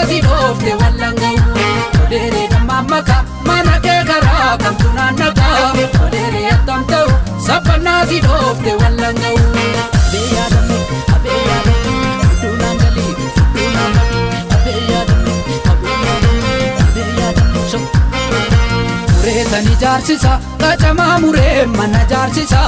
Sabanaati dhoofte wallanga'u Toleeree dammaamaka mana kee karaa kamtu naannaqa Toleeree attam ta'u sabanaati dhoofte wallanga'u Abee yaadame fuduu naan galii fuduu naan badii Abee yaadame Mureetan ijaarsisa qacamaa muree mana jaarsisa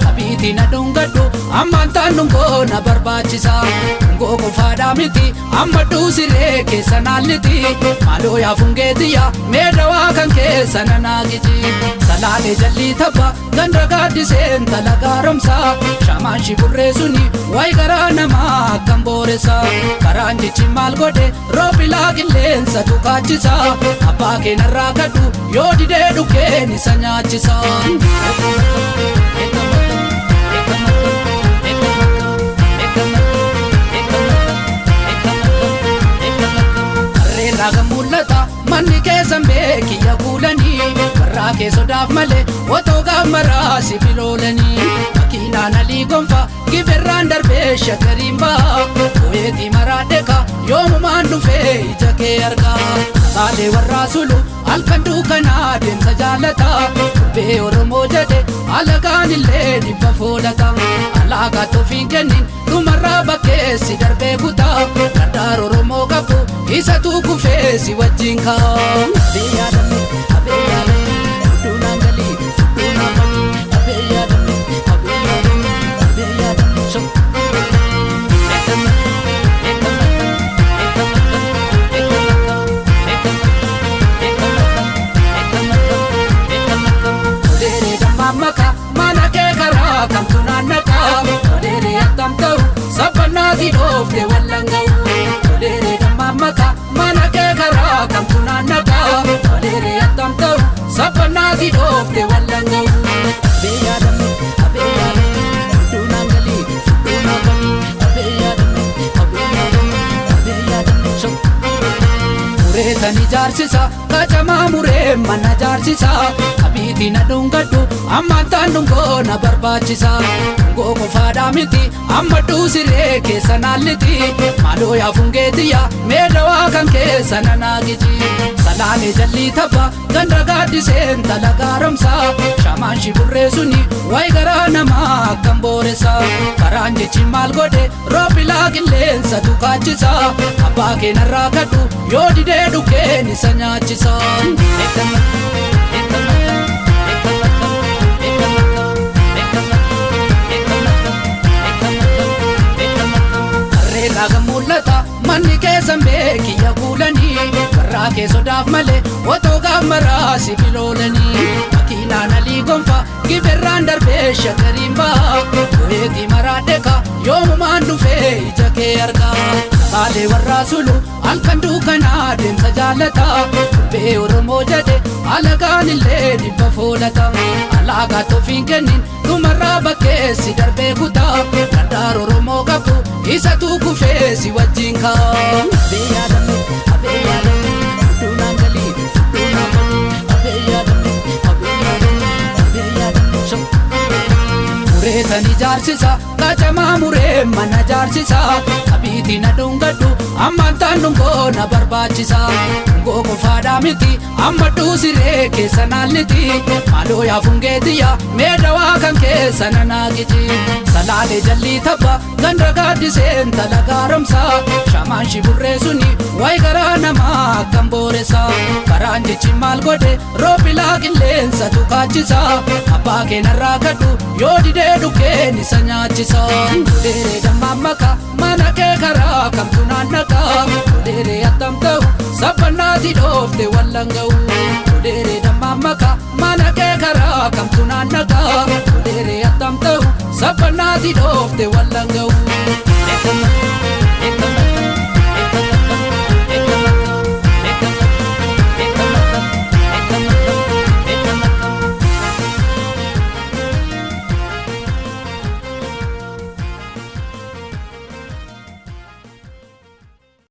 Qabiitii na dhungadhu ammaan taan dhungoo na barbaachisa Dhungoo qofaadhaa miti amma dhuusiree keessa naalliti Maaloo yaa fungeetiyya meedawaa kan keessa na naagiti Salaalee jallii tabba ganda gaaddiseen tala gaaromsa Shamaan shiburree suni wayi garaa namaa akkam booressa Karaan jechi maal godhe roobilaa qilleensa tukaachisa Abbaa keenarraa kadhu yoo didee dhukkeen isa nyaachisa Harreen raaga mul'ata manni keessan beekiyya kuulanii Warraa kee sodaaf malee otoo gaammaraa sibiloolanii Makiinaan alii gonfa giberraan darbee shakkariin ba'a Bo'eetii maraadheeka yoomumaan dhufee ija kee argaa Saalee warraa sulu halkan duukanaa deemsa jaalata Dubbee Oromoo jedhe alagaan illee dhibba foolata Alaagaa toofiin kennin dhumarraa bakkeessi darbee kutaa Gardaar Oromoo qabu isatu kufee si wajjin kaa Abee yaadame fuduu naan galii fuduu naan badii Abee yaadame Maka mana kee karaa kamtu naannaqa Toleeree attam ta'u sabanaati dhoofte wallanga'u Toleeree dammaamaka mana kee karaa kamtu naannaqa Toleeree attam ta'u sabanaati dhoofte wallanga'u Abee yaadame fuduu naan galii fuduu naan badii Abee yaadame Mureetan ijaarsisa qacamaa muree mana jaarsisa Qabiitii na dhungadhu ammaan taan dhungoo na barbaachisa Dhungoo qofaadhaa miti amma dhuusiree keessa naalliti Maaloo yaa fungeetiyya meedawaa kan keessa na naagiti Salaalee jallii tabba ganda gaaddiseen tala gaaromsa Shamaan shiburree suni wayi garaa namaa akkam booressa Karaan jechi maal godhe roobilaa qilleensa tukaachisa Abbaa keenarraa kadhu yoo didee dhukkeen isa nyaachisa Harreen raaga mul'ata manni keessan beekiyya kuulanii Warraa kee sodaaf malee otoo gaammaraa sibiloolanii Makiinaan alii gonfa giberraan darbee shakkariin ba'a Bo'eetii maraadheeka yoomumaan dhufee ija kee argaa Saalee warraa sulu halkan duukanaa deemsa jaalata Dubbee Oromoo jedhe alagaan illee dhibba foolata Alaagaa toofiin kennin dhumarraa bakkeessi darbee kutaa Gardaar Oromoo qabu isatu kufee si wajjin kaa Abee yaadame fuduu naan galii fuduu naan badii Abee yaadame Mureetan ijaarsisa qacamaa muree mana jaarsisa Qabiitii na dhungadhu ammaan taan dhungoo na barbaachisa Dhungoo qofaadhaa miti amma dhuusiree keessa naalliti Maaloo yaa fungeetiyya meedawaa kan keessa na naagiti Salaalee jallii tabba ganda gaaddiseen tala gaaromsa Shamaan shiburree suni wayi garaa namaa akkam booressa Karaan jechi maal godhe roobilaa qilleensa tukaachisa Abbaa keenarraa kadhu yoo didee dhukkeen isa nyaachisa Toleeree dammaamaka mana kee karaa kamtu naannaqa Toleeree attam ta'u sabanaati dhoofte wallanga'u Toleeree dammaamaka mana kee karaa kamtu naannaqa Toleeree attam ta'u sabanaati dhoofte wallanga'u